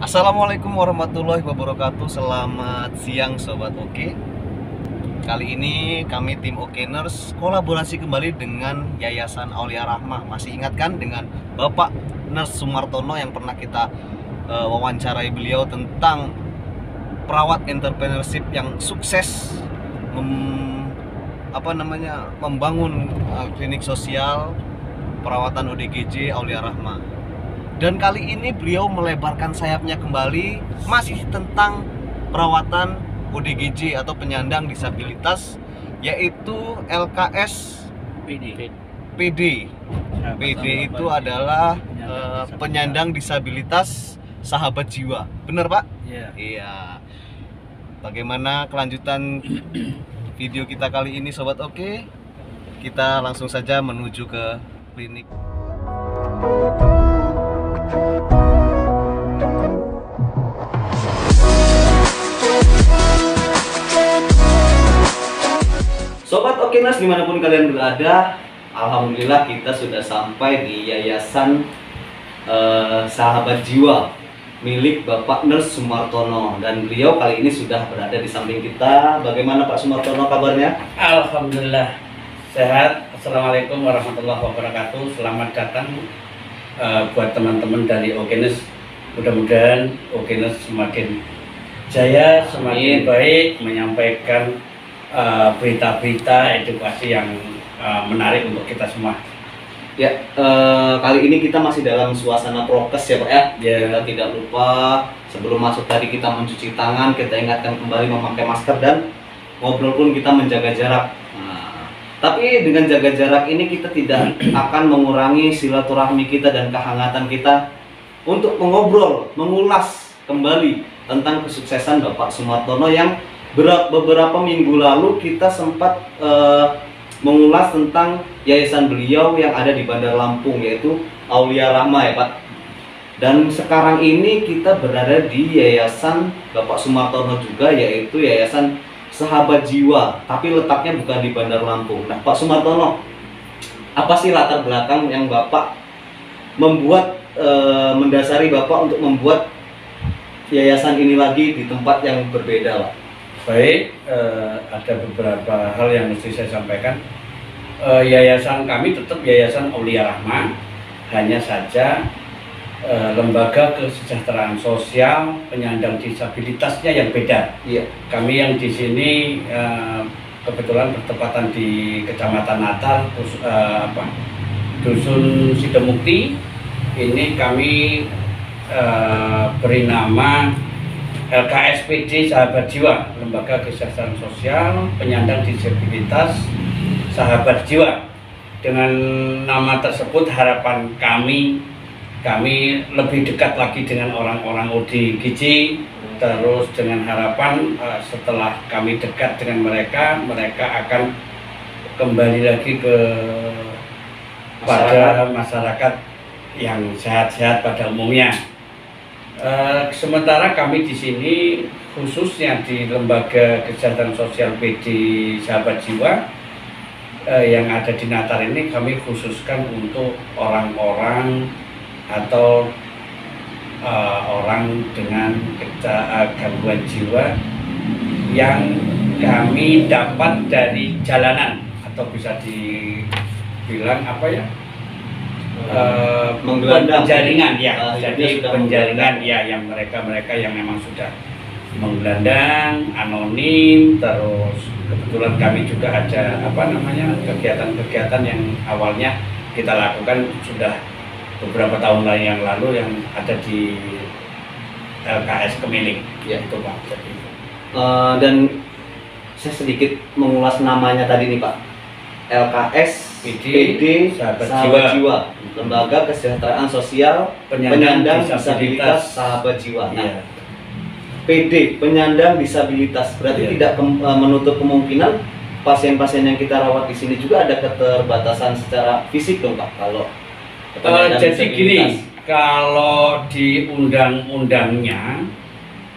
Assalamualaikum warahmatullahi wabarakatuh. Selamat siang Sobat Oke. Kali ini kami tim Okeners kolaborasi kembali dengan Yayasan Aulia Rahmah. Masih ingat kan dengan Bapak Ners Sumartono yang pernah kita wawancarai beliau tentang perawat entrepreneurship yang sukses membangun klinik sosial perawatan ODGJ Aulia Rahmah. Dan kali ini beliau melebarkan sayapnya kembali masih tentang perawatan ODGJ atau penyandang disabilitas, yaitu LKS PD. PD itu adalah penyandang disabilitas sahabat jiwa. Bener Pak? Iya. Bagaimana kelanjutan video kita kali ini Sobat Oke? Kita langsung saja menuju ke klinik. Sobat Okeners dimanapun kalian berada, alhamdulillah kita sudah sampai di Yayasan Sahabat Jiwa milik Bapak Ners Sumartono, dan beliau kali ini sudah berada di samping kita. Bagaimana Pak Sumartono kabarnya? Alhamdulillah sehat. Assalamualaikum warahmatullahi wabarakatuh. Selamat datang buat teman-teman dari Okeners. Mudah-mudahan Okeners semakin jaya, semakin baik menyampaikan berita-berita edukasi yang menarik untuk kita semua. Ya, kali ini kita masih dalam suasana prokes ya Pak ya. Kita tidak lupa sebelum masuk tadi kita mencuci tangan, kita ingatkan kembali memakai masker, dan ngobrol pun kita menjaga jarak. Tapi dengan jaga jarak ini kita tidak akan mengurangi silaturahmi kita dan kehangatan kita untuk mengobrol, mengulas kembali tentang kesuksesan Bapak Sumartono yang beberapa minggu lalu kita sempat mengulas tentang yayasan beliau yang ada di Bandar Lampung, yaitu Aulia Rahmah ya Pak. Dan sekarang ini kita berada di Yayasan Bapak Sumartono juga, yaitu Yayasan Sahabat Jiwa, tapi letaknya bukan di Bandar Lampung. Nah Pak Sumartono, apa sih latar belakang yang Bapak membuat mendasari Bapak untuk membuat yayasan ini lagi di tempat yang berbeda Pak? Baik, ada beberapa hal yang mesti saya sampaikan. Yayasan kami tetap Yayasan Aulia Rahmah, hanya saja lembaga kesejahteraan sosial penyandang disabilitasnya yang beda. Iya. Kami yang di sini kebetulan bertepatan di Kecamatan Natal, Dusun Sidemukti. Ini kami beri nama LKSPD Sahabat Jiwa, Lembaga Kesejahteraan Sosial Penyandang Disabilitas Sahabat Jiwa. Dengan nama tersebut harapan kami lebih dekat lagi dengan orang-orang ODGJ, terus dengan harapan setelah kami dekat dengan mereka akan kembali lagi pada masyarakat yang sehat-sehat pada umumnya. Sementara kami di sini khususnya di Lembaga Kesejahteraan Sosial PD Sahabat Jiwa yang ada di Natar ini, kami khususkan untuk orang-orang atau orang dengan gangguan jiwa yang kami dapat dari jalanan, atau bisa dibilang apa ya, penjaringan ya. Jadi penjaringan ya, yang mereka yang memang sudah menggelandang, anonim. Terus kebetulan kami juga ada kegiatan-kegiatan yang awalnya kita lakukan sudah beberapa tahun yang lalu yang ada di LKS Kemiling ya itu Pak. Dan saya sedikit mengulas namanya tadi nih Pak. LKS PD Sahabat Jiwa, Lembaga Kesejahteraan Sosial Penyandang Disabilitas Sahabat Jiwa. Nah, PD penyandang disabilitas berarti tidak menutup kemungkinan pasien-pasien yang kita rawat di sini juga ada keterbatasan secara fisik dong Pak. Kalau jadi gini, kalau di undang-undangnya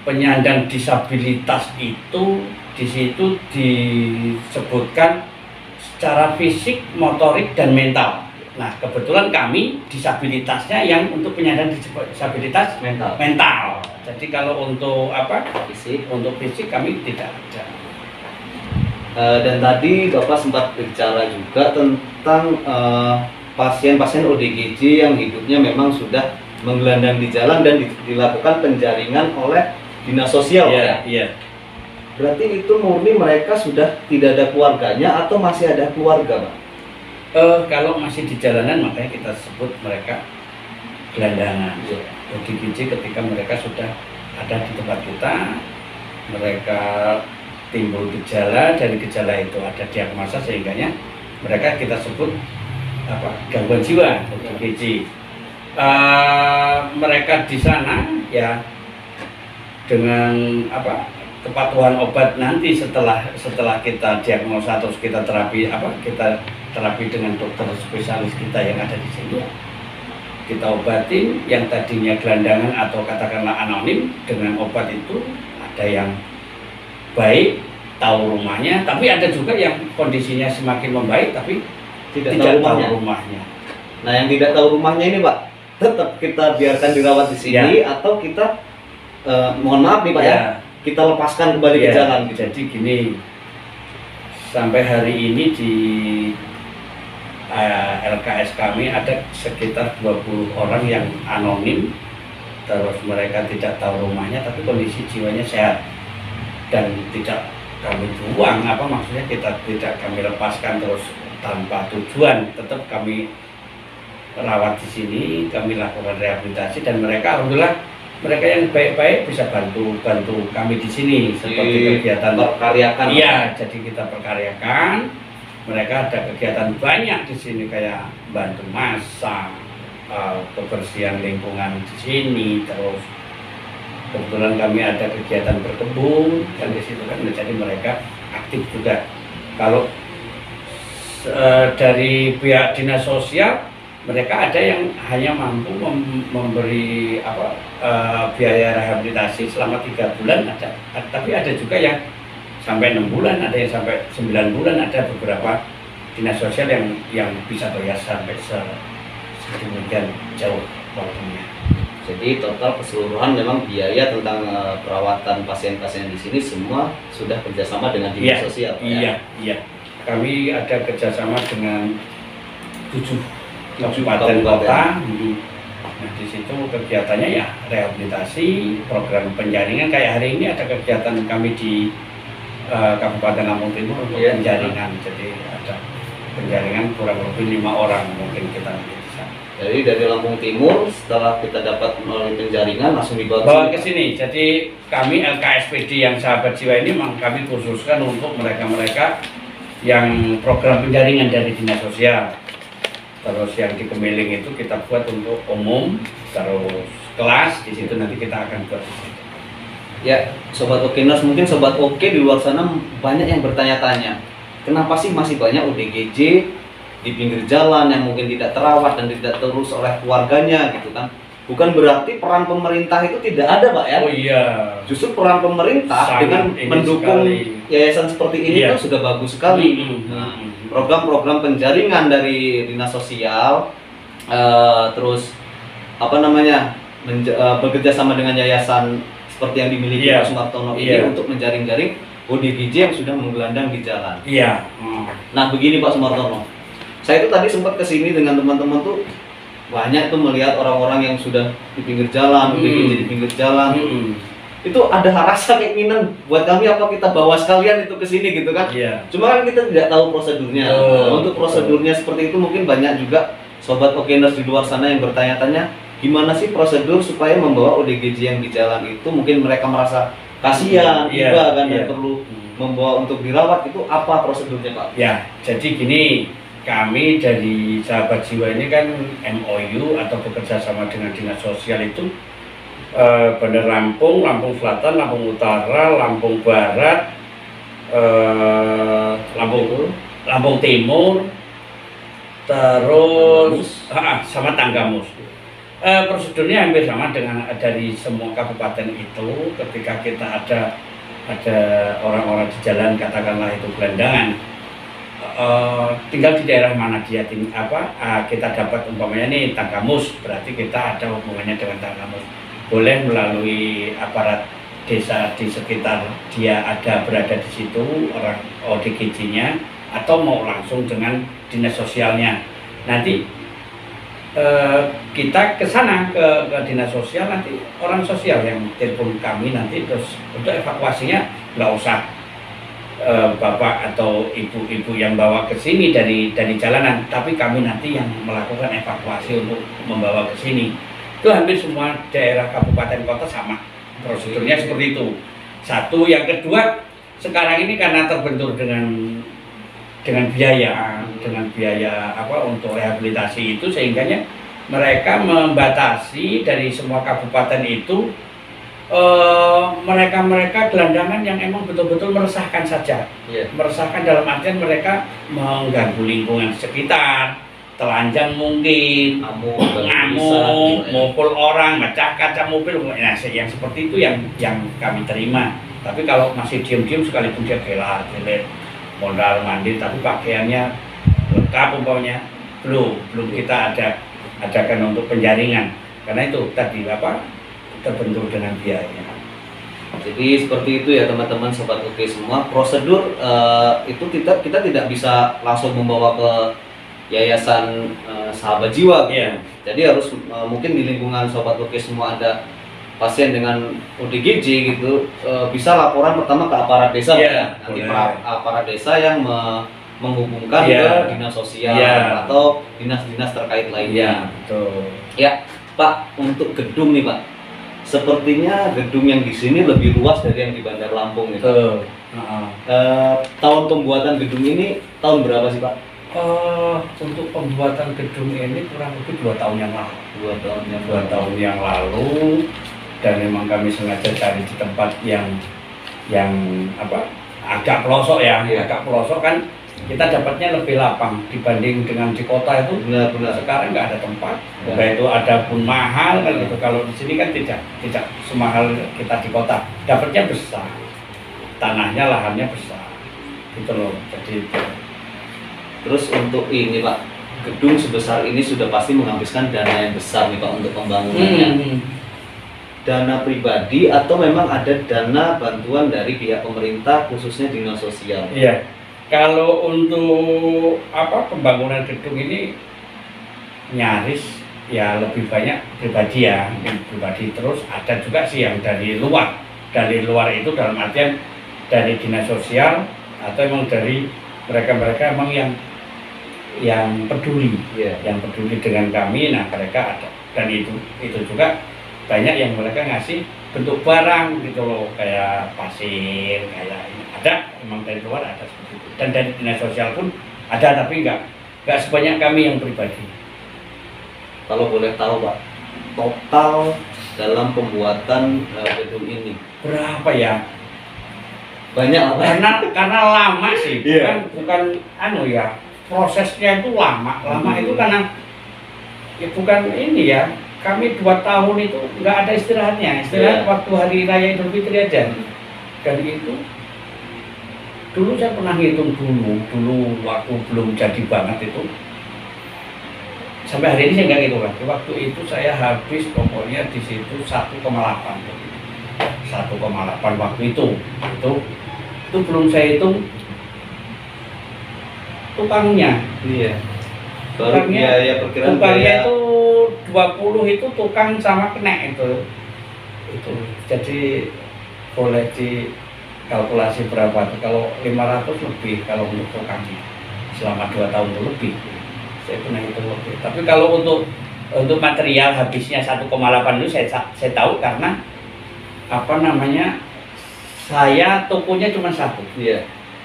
penyandang disabilitas itu di situ disebutkan secara fisik, motorik, dan mental. Nah, kebetulan kami disabilitasnya yang untuk penyandang disabilitas mental. Jadi kalau untuk apa? Fisik. Untuk fisik kami tidak ada. Dan tadi Bapak sempat bicara juga tentang pasien-pasien ODGJ yang hidupnya memang sudah menggelandang di jalan dan dilakukan penjaringan oleh dinas sosial. Iya, iya. Berarti itu murni mereka sudah tidak ada keluarganya atau masih ada keluarga, Pak? Kalau masih di jalanan makanya kita sebut mereka gelandangan. Iya. ODGJ ketika mereka sudah ada di tempat kita, mereka timbul gejala, dari gejala itu ada diagnosa sehingganya mereka kita sebut apa, gangguan jiwa ODGJ. Mereka di sana ya dengan apa, kepatuhan obat nanti setelah kita diagnosa atau kita terapi dengan dokter spesialis kita yang ada di sini, kita obatin yang tadinya gelandangan atau katakanlah anonim dengan obat itu. Ada yang baik, tahu rumahnya, tapi ada juga yang kondisinya semakin membaik tapi tidak tahu rumahnya. Nah, yang tidak tahu rumahnya ini, Pak, tetap kita biarkan dirawat di sini ya, atau kita mohon maaf nih, Pak, ya, kita lepaskan kembali ke jalan gitu. Jadi gini, sampai hari ini di LKS kami ada sekitar 20 orang yang anonim, terus mereka tidak tahu rumahnya tapi kondisi jiwanya sehat dan tidak kami buang, maksudnya kita tidak kami lepaskan terus tanpa tujuan, tetap kami rawat di sini, kami lakukan rehabilitasi dan mereka alhamdulillah mereka yang baik-baik bisa bantu kami di sini seperti kegiatan perkaryakan. Iya, jadi kita perkaryakan. Mereka ada kegiatan banyak di sini kayak bantu masak, kebersihan lingkungan di sini, terus kebetulan kami ada kegiatan berkebun dan di situ kan jadi mereka aktif juga. Kalau dari pihak dinas sosial mereka ada yang hanya mampu memberi biaya rehabilitasi selama 3 bulan ada, tapi ada juga yang sampai 6 bulan, ada yang sampai 9 bulan, ada beberapa dinas sosial yang bisa bayar sampai sedemikian jauh waktunya. Jadi total keseluruhan memang biaya tentang perawatan pasien-pasien di sini semua sudah kerjasama dengan dinas sosial. Iya, iya. Kami ada kerjasama dengan 7 kabupaten kota. Nah, di situ kegiatannya ya rehabilitasi, program penjaringan. Kayak hari ini ada kegiatan kami di Kabupaten Lampung Timur untuk penjaringan. Jadi ada penjaringan kurang lebih 5 orang mungkin kita di sana. Jadi dari Lampung Timur setelah kita dapat melalui penjaringan langsung dibawa ke sini. Jadi kami LKSPD yang sahabat jiwa ini memang kami khususkan untuk mereka-mereka yang program penjaringan dari dinas sosial. Terus yang di Kemiling itu kita buat untuk umum, terus kelas di situ nanti kita akan buat di situ. Ya, Sobat Okeners, mungkin Sobat Oke di luar sana banyak yang bertanya-tanya, kenapa sih masih banyak ODGJ di pinggir jalan yang mungkin tidak terawat dan tidak terurus oleh keluarganya gitu kan? Bukan berarti peran pemerintah itu tidak ada, Pak, ya? Oh iya. Justru peran pemerintah dengan mendukung yayasan seperti ini itu sudah bagus sekali. Program-program penjaringan dari dinas sosial, terus bekerja sama dengan yayasan seperti yang dimiliki Pak Sumartono ini untuk menjaring-jaring ODGJ yang sudah menggelandang di jalan. Iya. Nah, begini Pak Sumartono, saya itu tadi sempat kesini dengan teman-teman tuh banyak tuh melihat orang-orang yang sudah di pinggir jalan, ODGJ di pinggir jalan. Itu ada rasa keinginan buat kami apa kita bawa sekalian itu ke sini gitu kan. Cuma kan kita tidak tahu prosedurnya. Untuk prosedurnya seperti itu mungkin banyak juga Sobat Okeners di luar sana yang bertanya-tanya gimana sih prosedur supaya membawa ODGJ yang di jalan itu, mungkin mereka merasa kasihan juga kan dan perlu membawa untuk dirawat, itu apa prosedurnya Pak? Ya, jadi gini, kami dari sahabat jiwa ini kan MOU atau bekerja sama dengan dinas sosial itu bener Lampung, Lampung Selatan, Lampung Utara, Lampung Barat, Lampung Timur, terus sama Tanggamus. Prosedurnya hampir sama dengan dari semua kabupaten itu. Ketika kita ada orang-orang di jalan katakanlah itu gelandangan, tinggal di daerah mana dia kita dapat umpamanya nih Tanggamus, berarti kita ada hubungannya dengan Tanggamus. boleh melalui aparat desa di sekitar dia berada di situ, orang ODGJ-nya, atau mau langsung dengan dinas sosialnya. Nanti kita ke sana ke dinas sosial, nanti orang sosial yang telepon kami nanti, terus untuk evakuasinya nggak usah bapak atau ibu-ibu yang bawa ke sini dari jalanan, tapi kami nanti yang melakukan evakuasi untuk membawa ke sini. Itu hampir semua daerah kabupaten kota sama prosedurnya seperti itu. Satu, yang kedua, sekarang ini karena terbentur dengan biaya apa untuk rehabilitasi itu, sehingganya mereka membatasi dari semua kabupaten itu mereka gelandangan yang emang betul-betul meresahkan saja. Meresahkan dalam artian mereka mengganggu lingkungan sekitar, telanjang mungkin, ngamuk, mukul orang, mecah kaca mobil. Nah, yang seperti itu yang kami terima. Tapi kalau masih diam-diam, sekalipun dia gelar-gelar modal mandi tapi pakaiannya lengkap umpamanya, belum kita adakan untuk penjaringan, karena itu tadi apa, terbentur dengan biaya. Jadi seperti itu ya teman-teman sobat oke semua, prosedur itu kita tidak bisa langsung membawa ke yayasan sahabat jiwa gitu. Jadi harus mungkin di lingkungan sobat oke semua ada pasien dengan ODGJ gitu, bisa laporan pertama ke aparat desa, nanti aparat desa yang menghubungkan ke dinas sosial atau dinas-dinas terkait lainnya. Betul. Ya Pak, untuk gedung nih Pak, sepertinya gedung yang di sini lebih luas dari yang di Bandar Lampung gitu. Tahun pembuatan gedung ini tahun berapa sih Pak? Untuk pembuatan gedung ini kurang lebih 2 tahun yang lalu. 2 tahun yang lalu. Dan memang kami sengaja cari di tempat yang apa, agak pelosok ya, agak pelosok kan kita dapatnya lebih lapang dibanding dengan di kota itu. Benar. Sekarang nggak ada tempat, itu ada pun mahal kan gitu. Kalau di sini kan tidak semahal kita di kota, dapatnya besar, tanahnya, lahannya besar, gitu loh. Jadi terus untuk ini Pak, gedung sebesar ini sudah pasti menghabiskan dana yang besar nih Pak untuk pembangunannya. Dana pribadi atau memang ada dana bantuan dari pihak pemerintah khususnya dinas sosial? Iya, kalau untuk apa pembangunan gedung ini nyaris ya lebih banyak pribadi ya, pribadi. Terus ada juga sih yang dari luar itu dalam artian dari dinas sosial atau emang dari mereka emang yang peduli, yang peduli dengan kami. Nah mereka ada, dan itu juga banyak yang mereka ngasih bentuk barang gitu loh, kayak pasir, kayak ini. Ada memang dari luar, ada seperti itu, dan dari dinas sosial pun ada, tapi nggak sebanyak kami yang pribadi. Kalau boleh tahu Pak, total dalam pembuatan gedung ini berapa ya? Banyak karena lama sih, bukan anu ya, prosesnya itu lama itu karena ya bukan ini ya. Kami 2 tahun itu nggak ada istirahatnya, waktu hari raya Idul Fitri aja. Dan itu dulu saya pernah ngitung dulu waktu belum jadi banget itu, sampai hari ini saya nggak ngitung lagi. Waktu itu saya habis pokoknya di situ 1,8 waktu itu belum saya hitung tukangnya. Baru biaya perkiraan tukangnya itu 20 itu tukang sama kena itu. Jadi boleh dikalkulasi berapa tuh, kalau 500 lebih kalau untuk tukangnya selama 2 tahun itu lebih. Saya pernah hitung lebih. Tapi kalau untuk material habisnya 1,8 itu saya tahu karena apa namanya, saya tokonya cuma 1.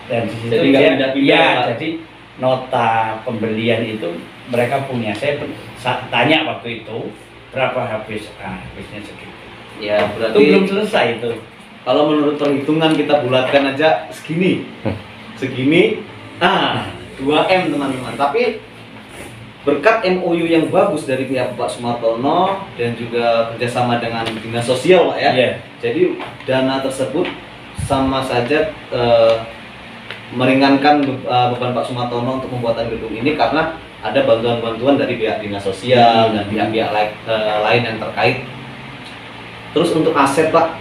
Dan di situ jadi nota pembelian itu mereka punya. Saya tanya waktu itu berapa habisnya segitu. Ya berarti itu belum selesai itu. Kalau menurut perhitungan kita bulatkan aja segini, 2M teman-teman. Tapi berkat MOU yang bagus dari pihak Pak Sumartono dan juga kerjasama dengan dinas sosial Pak ya. Jadi dana tersebut sama saja meringankan beban Pak Sumartono untuk pembuatan gedung ini, karena ada bantuan-bantuan dari pihak dinas sosial dan pihak-pihak lain yang terkait. Terus untuk aset Pak,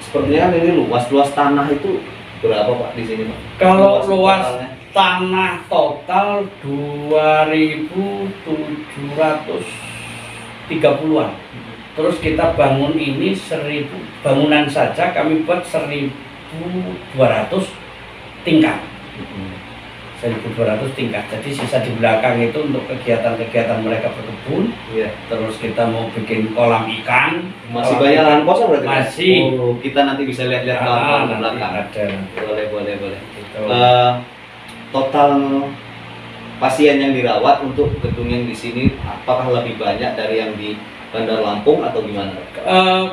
sepertinya kan ini luas tanah itu berapa Pak di sini Pak? Kalau luas totalnya? tanah total 2.730-an. Terus kita bangun ini 1.000 bangunan saja kami buat 1.200 tingkat. 1.200 tingkat. Jadi sisa di belakang itu untuk kegiatan-kegiatan mereka berkebun. Iya. Terus kita mau bikin kolam ikan. Masih banyak lahan kosong berarti Pak? Masih. Oh, kita nanti bisa lihat-lihat kolam di belakang. Ada. Boleh. Gitu. Total pasien yang dirawat untuk gedung yang di sini apakah lebih banyak dari yang di Bandar Lampung atau gimana?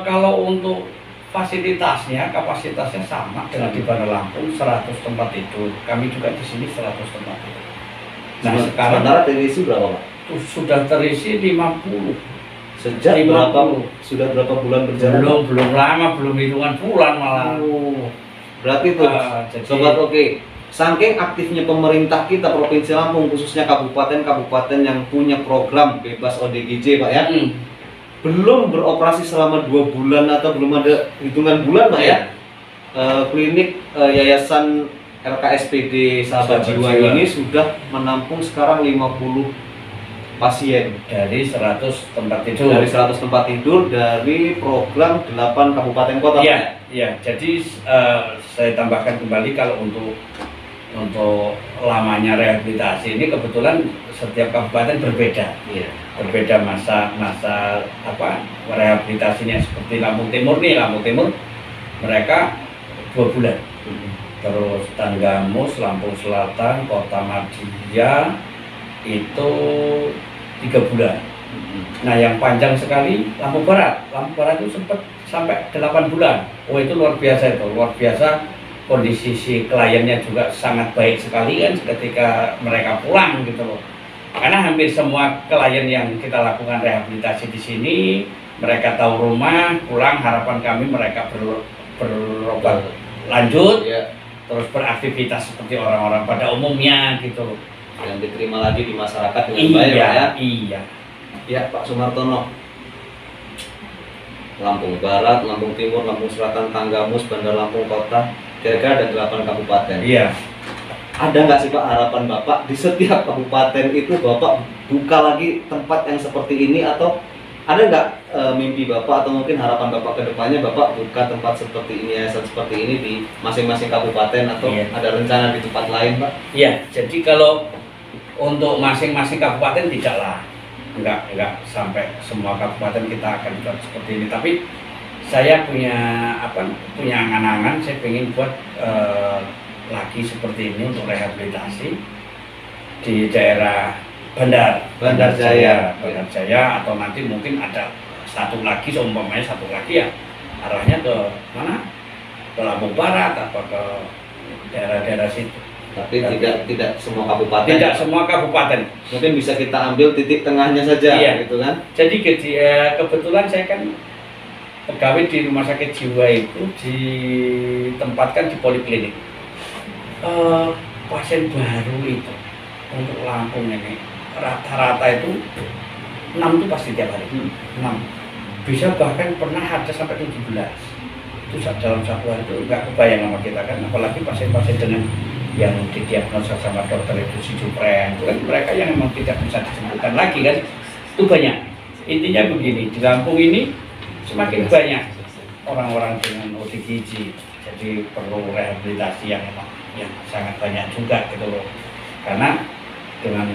Kalau untuk fasilitasnya, kapasitasnya sama dengan di Bandar Lampung, 100 tempat tidur. Kami juga di sini 100 tempat tidur. Nah, sekarang sementara terisi berapa Pak? Sudah terisi 50. Sejak 50. Sudah berapa bulan berjalan? Belum lama, belum hitungan bulan malah. Oh, berarti tuh Jadi, sobat oke. Saking aktifnya pemerintah kita Provinsi Lampung, khususnya kabupaten-kabupaten yang punya program bebas ODGJ Pak ya, belum beroperasi selama 2 bulan atau belum ada hitungan bulan Pak ya, klinik Yayasan RKSPD Sahabat Jiwa ini sudah menampung sekarang 50 pasien dari 100 tempat tidur. Dari 100 tempat tidur dari program 8 kabupaten kota. Iya. Jadi saya tambahkan kembali kalau untuk lamanya rehabilitasi ini kebetulan setiap kabupaten berbeda. Iya. Berbeda masa rehabilitasinya. Seperti Lampung Timur mereka 2 bulan. Terus Tanggamus, Lampung Selatan, Kota Madia itu 3 bulan. Nah, yang panjang sekali Lampung Barat itu sempat sampai 8 bulan. Oh, itu luar biasa. Kondisi si kliennya juga sangat baik sekali kan ketika mereka pulang gitu loh. Karena hampir semua klien yang kita lakukan rehabilitasi di sini, mereka tahu rumah, pulang, harapan kami mereka berobat lanjut, terus beraktivitas seperti orang-orang pada umumnya gitu loh. Yang diterima lagi di masyarakat dengan baik ya. Iya. Ya Pak Sumartono. Lampung Barat, Lampung Timur, Lampung Selatan, Tanggamus, Bandar Lampung Kota, kira-kira ada 8 kabupaten. Iya. Ada nggak sih Pak harapan Bapak di setiap kabupaten itu Bapak buka lagi tempat yang seperti ini, atau ada nggak mimpi Bapak atau mungkin harapan Bapak ke depannya Bapak buka tempat seperti ini, yayasan seperti ini di masing-masing kabupaten, atau ada rencana di tempat lain Pak? Iya, jadi kalau untuk masing-masing kabupaten tidaklah, enggak sampai semua kabupaten kita akan buat seperti ini. Tapi saya punya angan-angan, saya pengen buat lagi seperti ini untuk rehabilitasi di daerah Bandar Jaya, atau nanti mungkin ada satu lagi ya arahnya ke mana? Ke Lampung Barat atau ke daerah-daerah situ. Tapi tidak semua kabupaten. Tidak semua kabupaten. Mungkin bisa kita ambil titik tengahnya saja, gitu kan? Jadi kebetulan saya kan pegawai di rumah sakit jiwa itu ditempatkan di poliklinik. Pasien baru itu untuk Lampung ini rata-rata itu 6 itu pasti tiap hari. 6. Bisa bahkan pernah ada sampai 17. Itu dalam 1 hari itu nggak kebayang sama kita kan, apalagi pasien-pasien dengan yang didiagnosa sama dokter itu schizofren, itu kan mereka yang memang tidak bisa disembuhkan lagi kan, itu banyak. Intinya begini, di Lampung ini semakin banyak orang-orang dengan ODGJ, jadi perlu rehabilitasi yang sangat banyak juga gitu loh. Karena dengan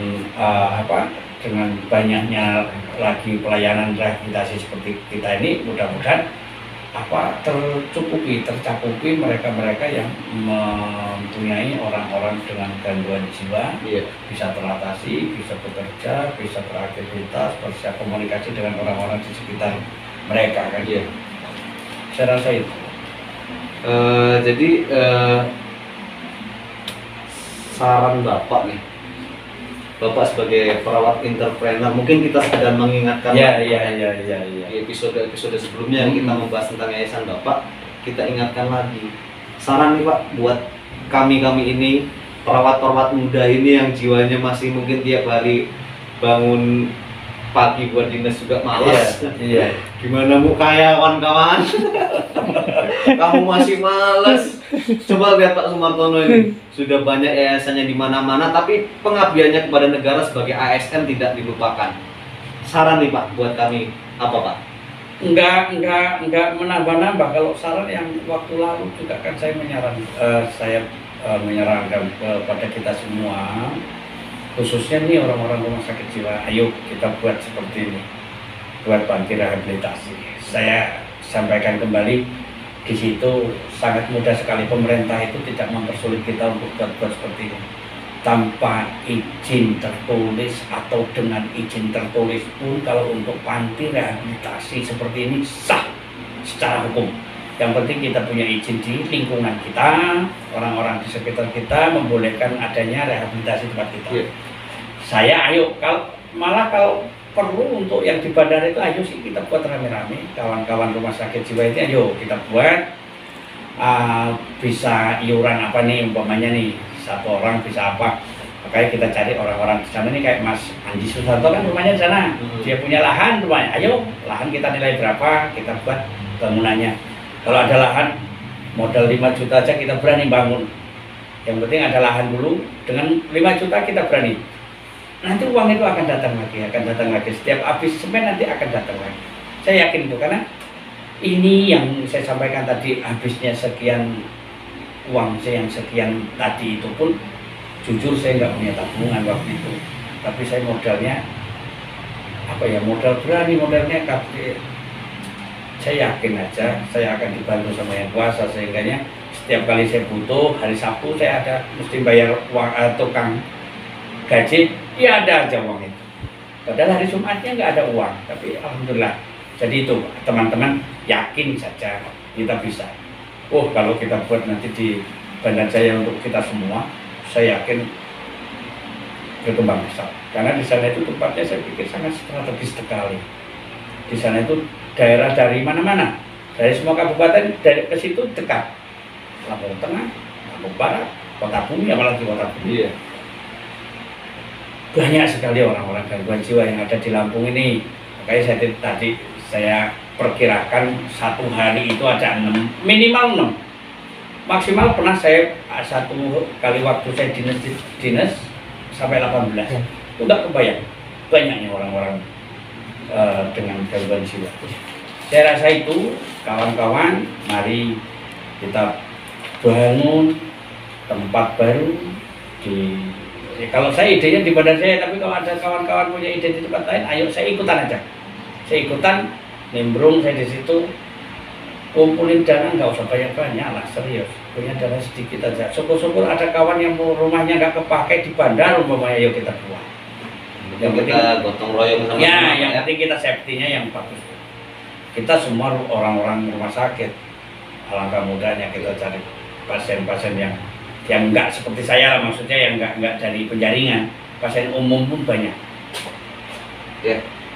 dengan banyaknya lagi pelayanan rehabilitasi seperti kita ini, mudah-mudahan tercakupi mereka-mereka yang mempunyai orang-orang dengan gangguan jiwa, bisa teratasi, bisa bekerja, bisa beraktivitas, bisa komunikasi dengan orang-orang di sekitar mereka kan. Saya rasa itu. Jadi saran Bapak nih, Bapak sebagai perawat entrepreneur, mungkin kita sedang mengingatkan di episode sebelumnya yang kita membahas tentang yayasan Bapak, kita ingatkan lagi saran nih Pak buat kami ini perawat-perawat muda ini yang jiwanya masih mungkin tiap hari bangun pagi buat dinas juga malas. Iya. Gimana Bu kaya kawan-kawan? Kamu masih malas. Coba lihat Pak Sumartono ini, sudah banyak yayasannya di mana-mana, tapi pengabdiannya kepada negara sebagai ASN tidak dilupakan. Saran nih Pak buat kami apa Pak? Enggak menambah-nambah. Kalau saran yang waktu lalu juga kan saya menyarankan kepada kita semua, khususnya nih orang-orang rumah sakit jiwa, ayo kita buat seperti ini, buat panti rehabilitasi. Saya sampaikan kembali, di situ sangat mudah sekali, pemerintah itu tidak mempersulit kita untuk buat seperti ini. Tanpa izin tertulis atau dengan izin tertulis pun, kalau untuk panti rehabilitasi seperti ini sah secara hukum. Yang penting kita punya izin di lingkungan kita, orang-orang di sekitar kita membolehkan adanya rehabilitasi tempat kita. Yeah. Saya ayo, kalau perlu untuk yang di bandara itu, ayo sih kita buat rame-rame, kawan-kawan rumah sakit jiwa ini, ayo kita buat. Bisa iuran apa nih umpamanya nih, satu orang bisa apa, makanya kita cari orang-orang di sana nih, kayak Mas Andi Susanto kan rumahnya di sana, dia punya lahan rumahnya, ayo lahan kita nilai berapa, kita buat bangunannya. Kalau ada lahan modal 5 juta aja kita berani bangun, yang penting ada lahan dulu, dengan 5 juta kita berani, nanti uang itu akan datang lagi, setiap habis semen nanti akan datang lagi. Saya yakin itu, karena ini yang saya sampaikan tadi, habisnya sekian uang saya yang sekian tadi itu pun, jujur saya nggak punya tabungan waktu itu, tapi saya modalnya apa ya, modal berani, modalnya tapi saya yakin aja saya akan dibantu sama yang kuasa, sehingganya setiap kali saya butuh, hari Sabtu saya ada mesti bayar uang tukang gaji, ya ada aja uang itu, padahal hari Jumatnya nggak ada uang, tapi alhamdulillah. Jadi itu teman-teman, yakin saja kita bisa. Oh, kalau kita buat nanti di Bandar Jaya untuk kita semua, saya yakin berkembang besar. Karena di sana itu tempatnya saya pikir sangat strategis sekali. Di sana itu daerah dari mana-mana, dari semua kabupaten, dari ke situ dekat. Lampung Tengah, Lampung Barat, Kota Bumi, apalagi Kota Bumi. Iya. Banyak sekali orang-orang gangguan jiwa yang ada di Lampung ini. Makanya saya perkirakan satu hari itu ada 6, minimal 6, maksimal pernah saya satu kali waktu saya dinas sampai 18. Itu nggak kebayang banyaknya orang-orang dengan gangguan jiwa. Saya rasa itu kawan-kawan, mari kita bangun tempat baru kalau saya idenya di badan saya, tapi kalau ada kawan-kawan punya ide di tempat lain, ayo saya ikutan aja. Saya ikutan, nimbrung saya di situ, kumpulin dana, nggak usah banyak-banyak lah, serius. Punya dana sedikit aja. Syukur-syukur ada kawan yang rumahnya nggak kepakai di bandar, umpamanya, ayo kita buat. Yang kita gotong royong sama ya, yang penting kita safety-nya yang bagus. Kita semua orang-orang rumah sakit, alangkah mudahnya kita cari pasien-pasien yang nggak seperti saya lah, maksudnya yang nggak dari penjaringan, pasien umum pun banyak.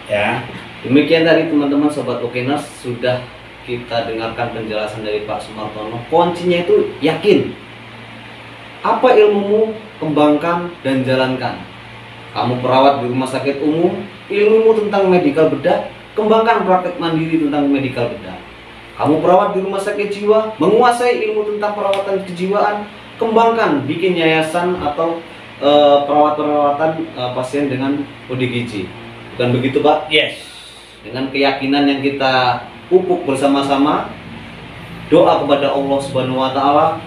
Ya. Demikian tadi teman-teman Sobat Ukinas, sudah kita dengarkan penjelasan dari Pak Sumartono. Kuncinya itu yakin. Apa ilmumu, kembangkan dan jalankan. Kamu perawat di rumah sakit umum, ilmumu tentang medical bedah, kembangkan praktek mandiri tentang medical bedah. Kamu perawat di rumah sakit jiwa, menguasai ilmu tentang perawatan kejiwaan, kembangkan bikin yayasan atau perawatan pasien dengan ODGJ. Bukan begitu Pak? Yes. Dengan keyakinan yang kita pupuk bersama-sama, doa kepada Allah Subhanahu wa Ta'ala,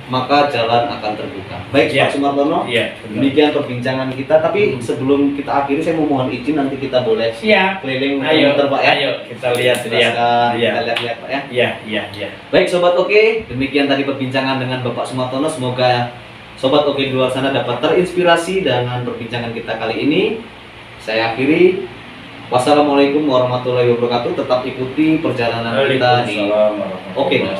maka jalan akan terbuka. Baik Pak Sumartono, demikian perbincangan kita. Tapi sebelum kita akhiri, saya mohon izin, nanti kita boleh keliling muter Pak ya. Ayo kita lihat Pak ya. Iya. Baik Sobat Oke, demikian tadi perbincangan dengan Bapak Sumartono. Semoga Sobat Oke di luar sana dapat terinspirasi dengan perbincangan kita kali ini. Saya akhiri. Wassalamualaikum warahmatullahi wabarakatuh. Tetap ikuti perjalanan kita di Oke Nas.